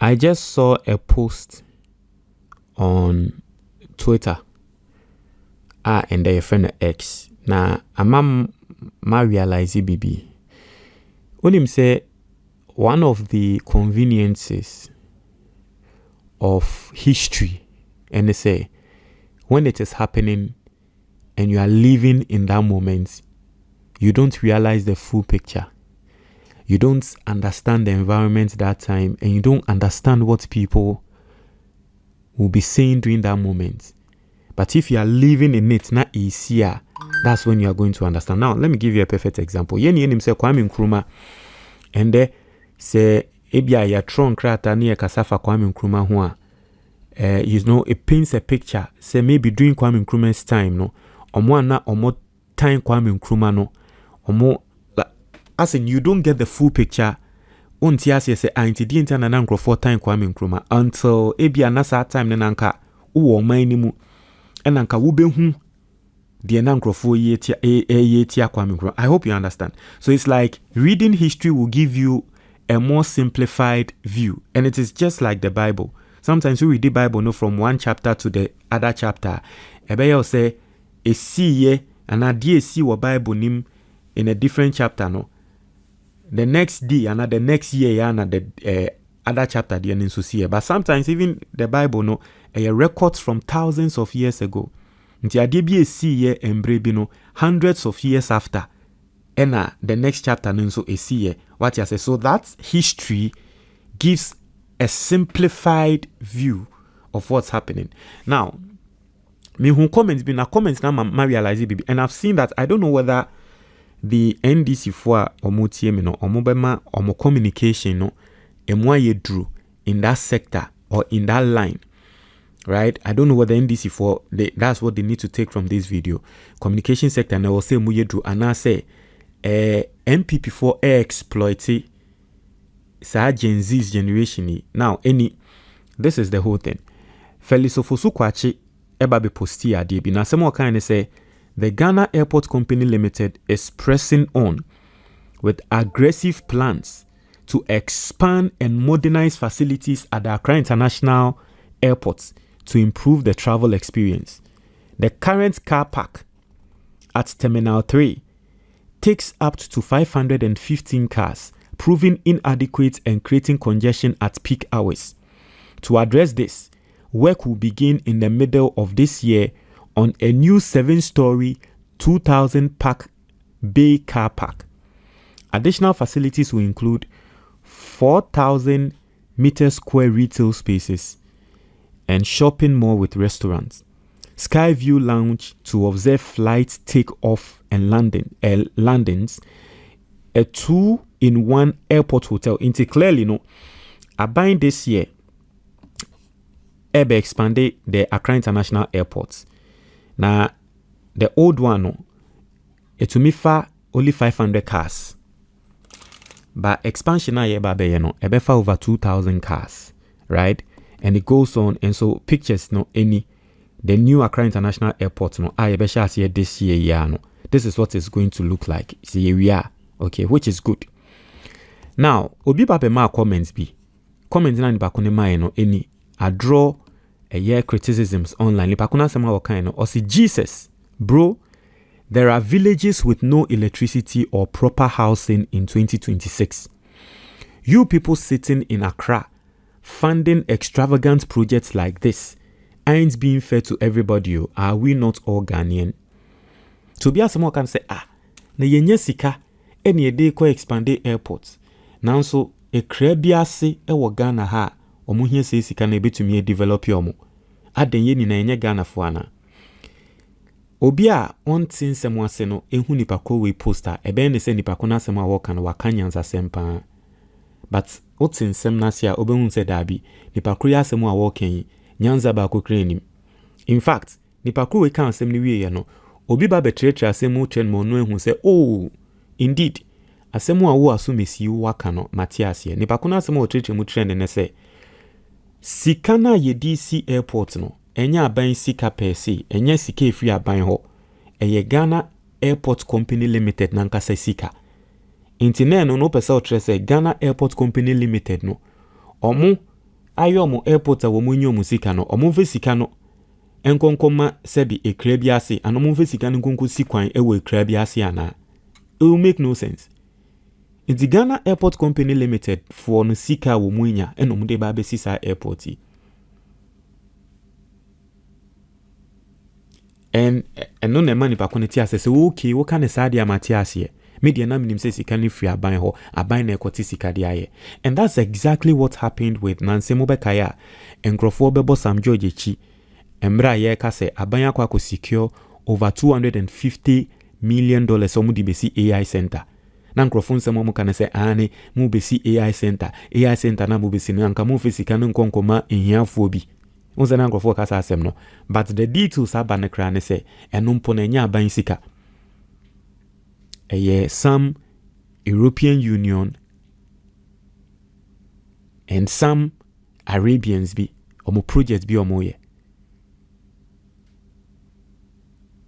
I just saw a post on Twitter. And their friend X. Now, ma realize BB. When him say one of the conveniences of history, and they say when it is happening and you are living in that moment, you don't realize the full picture. You don't understand the environment that time, and you don't understand what people will be saying during that moment. But if you are living in it, not easier, that's when you are going to understand. Now, let me give you a perfect example. Yeni himself Kwame Nkrumah, and they say, "Ebia ya tron krata ni kasafa Kwame Nkrumah hua." It paints a picture. Say maybe during Kwame Nkrumah's time, no, omo time Kwame Nkrumah no, as in you don't get the full picture. Unti as say anti di interna na Nkrumah time Kwame Nkrumah until ebia na sa time na nanka uwo man mu enanka wo behu de na Nkrumah ye tia Kwame Nkrumah. I hope you understand. So it's like reading history will give you a more simplified view, and it is just like the Bible. Sometimes we read the Bible no from one chapter to the other chapter. Ebeya say a see and a day see what Bible nim in a different chapter no. The next day and the next year and the other chapter the and so see. But sometimes even the Bible no records from thousands of years ago. Nti ade bi see embre no hundreds of years after. And the next chapter no so see what you say. So that history gives a simplified view of what's happening. Now, me who comments been a comments now ma realize it, and I've seen that. I don't know whether the NDC for omo TM no omo bema omo communication no emwa ye drew in that sector or in that line, right? I don't know whether NDC for that's what they need to take from this video. Communication sector and I will say mu ye drew and I say NPP for exploit sa Gen Z's generation. Now this is the whole thing. Felisofosu kwachi eba be posti ade bi na semo kind say the Ghana Airport Company Limited is pressing on with aggressive plans to expand and modernize facilities at the Accra International Airport to improve the travel experience. The current car park at Terminal 3 takes up to 515 cars, proving inadequate and creating congestion at peak hours. To address this, work will begin in the middle of this year on a new 7-story, 2,000 park bay car park. Additional facilities will include 4,000 meter square retail spaces and shopping mall with restaurants, Skyview Lounge to observe flights take-off and landings, a 2-in-1 airport hotel. Into clearly, no, buying this year, Ebe expanded the Accra International Airport. Now, the old one, no, it will me only 500 cars. But expansion na yeba no, ebe fa over 2,000 cars, right? And it goes on, and so pictures no any the new Accra International Airport no ebe sha see this year no. This is what it's going to look like. See we are okay, which is good. Now, obi ba ma comments bi. Comments na ni ba ko ne mai no any I draw a year criticisms online. Ni pa kuna sema wakan no. Osi Jesus, bro, there are villages with no electricity or proper housing in 2026. You people sitting in Accra funding extravagant projects like this ain't being fair to everybody. Are we not all Ghanaian? To be as someone can say, na yenye sika any a day ko expanded airports. Now so a krebiase ewo Ghana ha omo hia se sika na ebetumi develop yomo. Adenye ni na yenye Ghana fuana. Obia on tin semwa se no ehu nipa ko we poster ebe ne se nipa ko na semwa wo kan wakanyanza sempa. But otin sem na sia obehun se dabi nipa ko ya semwa wo kan nyanza ba ko krenim. In fact, nipa ko we kan sem ni wie no obi ba betretre asemu tren mo no ehu se oh indeed asemu a wo asumesi waka no Matias ye nipa ko na asemu otretre mu trend ne se sikana ye DC airport no enya aban sika pese enya sika efri aban ho eye Ghana Airport Company Limited na nkasa sika intine no pese o trese Ghana Airport Company Limited no omo ayomo airport a womu nyomu sika no omu sika no enkonkoma sebi Accra bi ase anomu sika no nkonko si kwan ewo Accra bi ase ana. It will make no sense. The Ghana Airport Company Limited for no sika womu nya enomu de ba be sisa airport yi. And no na mani pa koneti ase se okay wo kan sa dia mate ase media na minim se sika ni free aban ho aban na ekoti sika dia ye. And that's exactly what happened with Nancy Mobekaya Nkrofo bebo Sam George chi emra ye ka se aban akwa secure over $250 million omu di besi AI center. Na Nkrofo nsem omu kan se ane mu besi AI center na mu besi no anka mu fisika no nkonkoma ehiafo bi. Unse na Nkrofo kasa asem no, but the details aba ne kra ne se eno mpo na nya aban sika. Some European Union and some Arabians be omo projects be omo ye.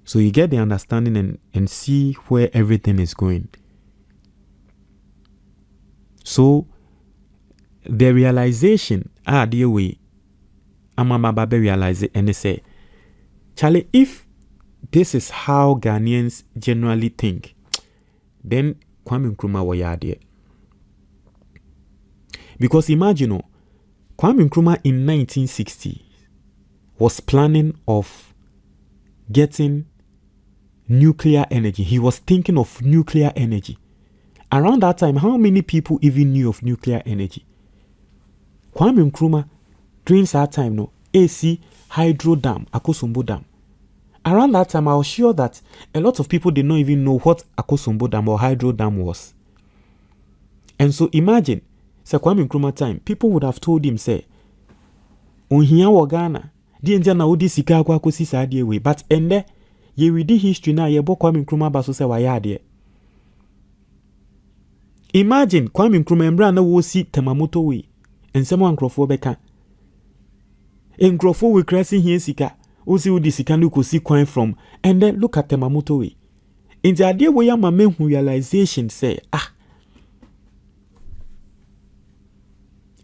So you get the understanding and see where everything is going. So the realization the way Amama Babe realize it and they say, Charlie, if this is how Ghanaians generally think, then Kwame Nkrumah was there. Because imagine, Kwame Nkrumah in 1960 was planning of getting nuclear energy. He was thinking of nuclear energy. Around that time, how many people even knew of nuclear energy? Kwame Nkrumah, during that time, no, AC hydro dam, Akosombo Dam. Around that time, I was sure that a lot of people did not even know what Akosombo Dam or hydro dam was. And so imagine, say Kwame Nkrumah time, people would have told him, say, Unhiya wa Ghana, di enja na udi sika kwa kusi sa adie we. But ende, ye read history na ye bo Kwame Nkrumah baso se wa ya adie. Imagine Kwame Nkrumah embra na wo si Temamoto we. Ensemo Nkrofo beka. Nkrofo we krasi hie sika. Osi udi sika no kosi kwan from. And then look at Temamoto we. In the idea we am a realization say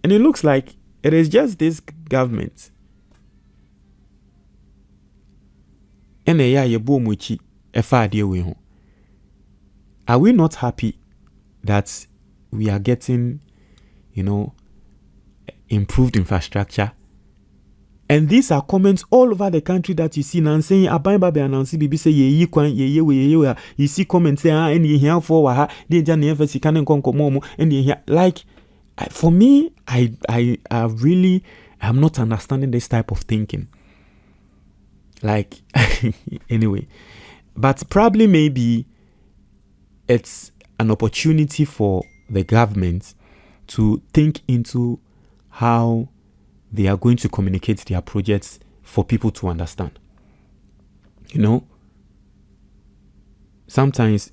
and it looks like it is just this government. And ye bo muchi efa idea we ho. Are we not happy that we are getting, improved infrastructure? And these are comments all over the country that you see now saying Aban Babe announce bibi say ye kwan ye we you see comments say and ye here for ha dey ja na emphasize kan nkonkomo mu and ye like for me I really am not understanding this type of thinking. Like anyway, but probably maybe it's an opportunity for the government to think into how they are going to communicate their projects for people to understand. Sometimes,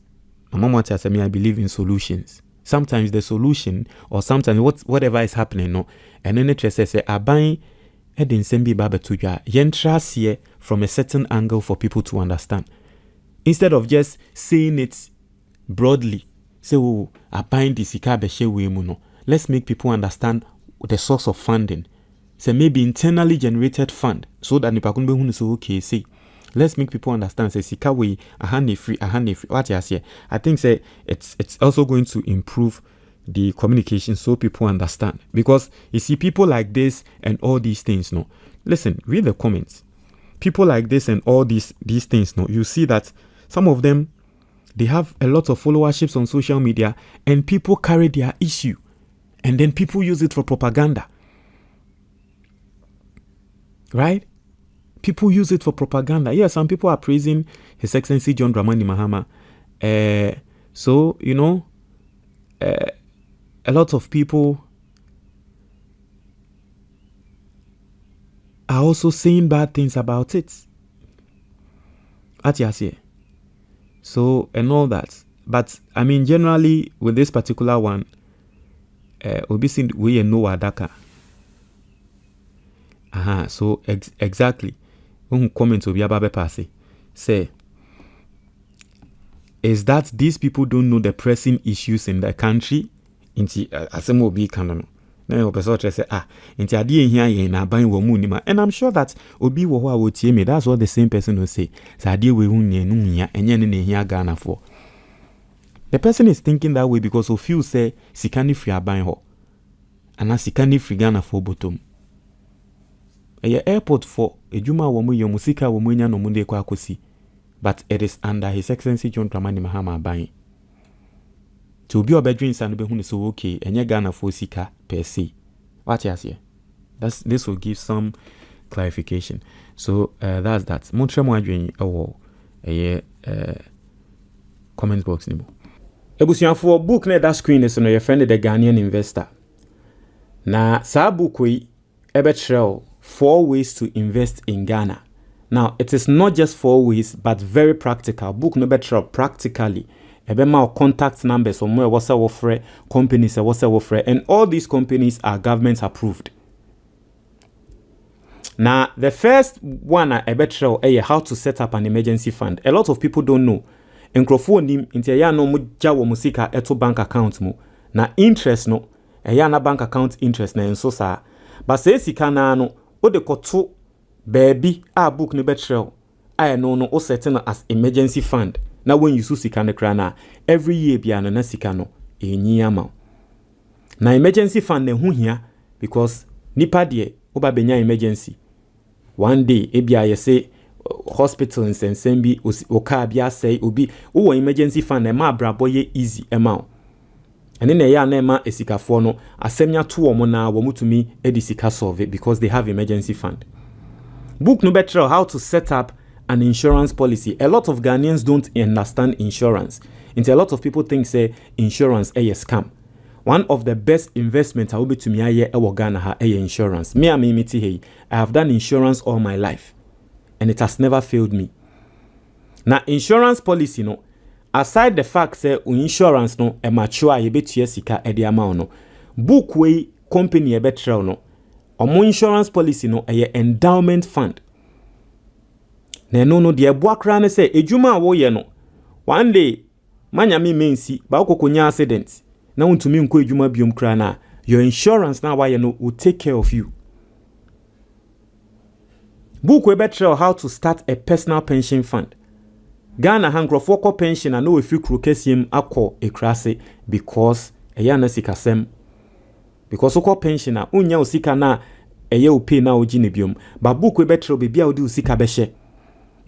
I believe in solutions. Sometimes the solution, or sometimes whatever is happening, and then it says, "Abai edin sembi baba tuja yentras here from a certain angle for people to understand, instead of just saying it broadly. Say, "Oh, abai di sika beshe we muno." Let's make people understand the source of funding. So maybe internally generated fund, so that nipakunbe hunu so okay. See, let's make people understand. Say sika we a hand free. What you say? I think say it's also going to improve the communication so people understand. Because you see people like this and all these things. No, listen, read the comments. People like this and all these things. No, you see that some of them they have a lot of followerships on social media, and people carry their issue, and then people use it for propaganda. Right? People use it for propaganda. Yeah, some people are praising His Excellency John Dramani Mahama. So, a lot of people are also saying bad things about it. At Yasie. So, and all that. But, I mean, generally, with this particular one, we see we know Adaka. So exactly. Comment obi ababe passe. Say, is that these people don't know the pressing issues in the country? Inti asemo obi kanano. na person say nti ade ehia yen na ban wo mu ni ma, and I'm sure that obi wo ho a wo tie me, that's what the same person will say. Say ade we hu ni enu hia enye ne hia Ghana for. The person is thinking that way because of you say sikani free aban ho and sikani free Ghana for bottom. A airport for ejuma wo mu ye musika wo mu nya no mu de kwa akosi, but it is under His Excellency John Dramani Mahama aban. To be obedient and be who is so okay, and you're Ghana for sika per se. What you say? This will give some clarification. So that's that. Montreal Madrid a comment box nimo. Ebusian for book na that screen is no your friend the Ghanaian investor. Na sa book we ebetrel 4 ways to invest in Ghana. Now it is not just 4 ways, but very practical. Book no betrel practically. Ebema contact numbers or more what's our companies and all these companies are government approved. Now the first one I better how to set up an emergency fund. A lot of people don't know. Nkrumah nim inti ya no muja wo musika eto bank account mu na interest no ya na bank account interest na enso sa. But say sika na no o de koto baby a book no better I no o setting as emergency fund. Now when you su sika ne krana every year bia no na sika no enyi ama. Na emergency fund ne hu hia because nipa de oba benya emergency. One day ebia ye say hospital and bi oka bia say obi wo emergency fund na ma brabo ye easy ema. Ene na ya na ema esikafo no asemnya to omo na wo mutumi edi sika solve it because they have emergency fund. Book no better how to set up an insurance policy. A lot of Ghanaians don't understand insurance. And a lot of people think say insurance a scam. One of the best investments I will be to me aye Ghana ha insurance. Me I have done insurance all my life and it has never failed me. Now insurance policy no, aside the fact say insurance no e mature ye betua sika e de amount no, book way company e betra no, omo insurance policy no e endowment fund. Na no de eboa kra ne say ejuma wo ye no one day manyame mensi ba okokonya accident na untumi nko ejuma biom kra na your insurance na wa ye no will take care of you. Book we better how to start a personal pension fund. Ghana Nkrumah ko pension na no efi kro kesiem akọ ekrase because eya na sikasem because ko pension na unya usika na eye upe na oji ne biom ba book we better be bia odi usika behye.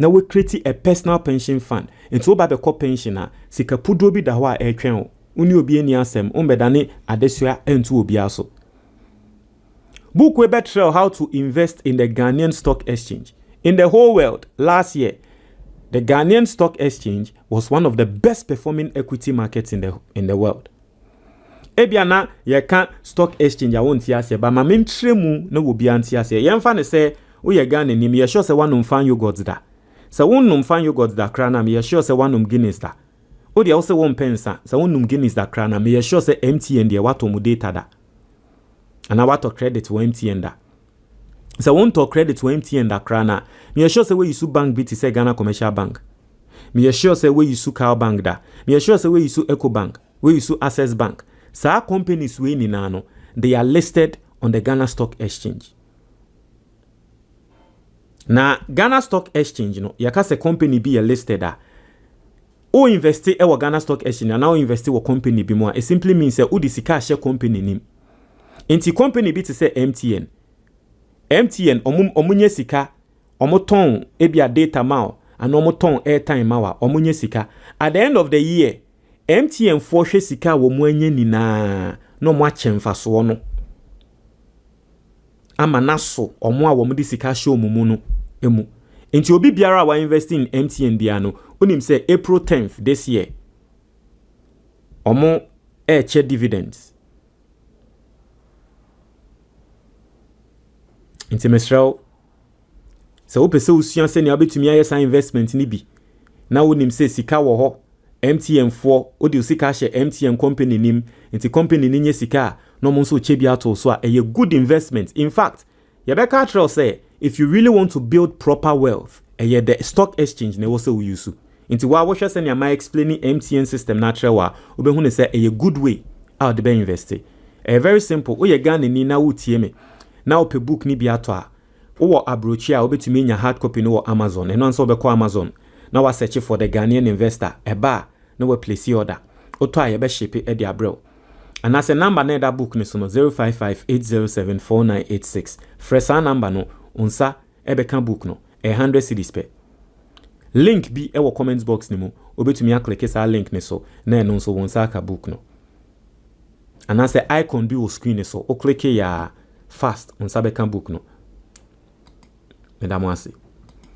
Now we create a personal pension fund. Into oba beko pensioner, sika pudro bi da ho a etwen o. Uni obi ani asem, umbedane adesua entu obi aso. Book we better how to invest in the Ghanaian stock exchange. In the whole world, last year, the Ghanaian stock exchange was one of the best performing equity markets in the world. Ebiana ye kan stock exchange a won ti ase ba ma mentremu na wo bi anti ase. Ye mfa ne se wo ye Ghana nim ye sure se wanum fan yogurt da. So wonum fan yogurt da krana me sure say wanum Guinness da. O de also won pensa. So wonum Guinness da krana me sure say MTN de wato mu data da. Ana wato credit to MTN da. So won to credit to MTN da krana me sure say we use bank BT say Ghana Commercial Bank. Me sure say we use Cal Bank da. Me sure say we use Eco Bank. We use Access Bank. So our companies we ni no they are listed on the Ghana Stock Exchange. Na Ghana Stock Exchange no yaka se company be listed a o invest e wo Ghana Stock Exchange na o invest wo company bi mo a it simply means say o di sika share company nim enti company bi te say MTN omunye sika omoton e bia data ma and omoton airtime ma omunye sika at the end of the year MTN for hwe sika wo mu anya nina no mo achemfa so no ama naso omo a wo mu di sika hwe omumu no emu enti obi biara wa invest in MTN bia no onim say April 10th this year omo che dividends enti mesrel so wo pese usua se ne obetumi aye san investment ni bi na wonim say sika wo ho MTN 4 odi sika hye MTN company nim enti company ni nye sika no mo nso che bia to so a good investment. In fact Yabeka Trail say if you really want to build proper wealth, the stock exchange ne wo say we use. Into wa wo hwe say ne am explaining MTN system natural wa obehunu say a good way out the be invest. Very simple. O ye Ghana ni na utie me. Na ope book ni bi ato a. O abrochi a obetumi nya hard copy no Amazon. Eno anso obekọ Amazon. Na wa search for the Ghanaian investor. Eba na we place order. Oto a ye be ship e di abrel. And as a number na that book ni so no 0558074986. Fresa number no unsa ebeka book no 100 cedis per. Link bi e wo comment box ni mu. Obetumi a click sa link ni so na eno so wonsa aka book no. And as a icon bi wo screen ni so o click ya fast unsa beka book no. Mesdames,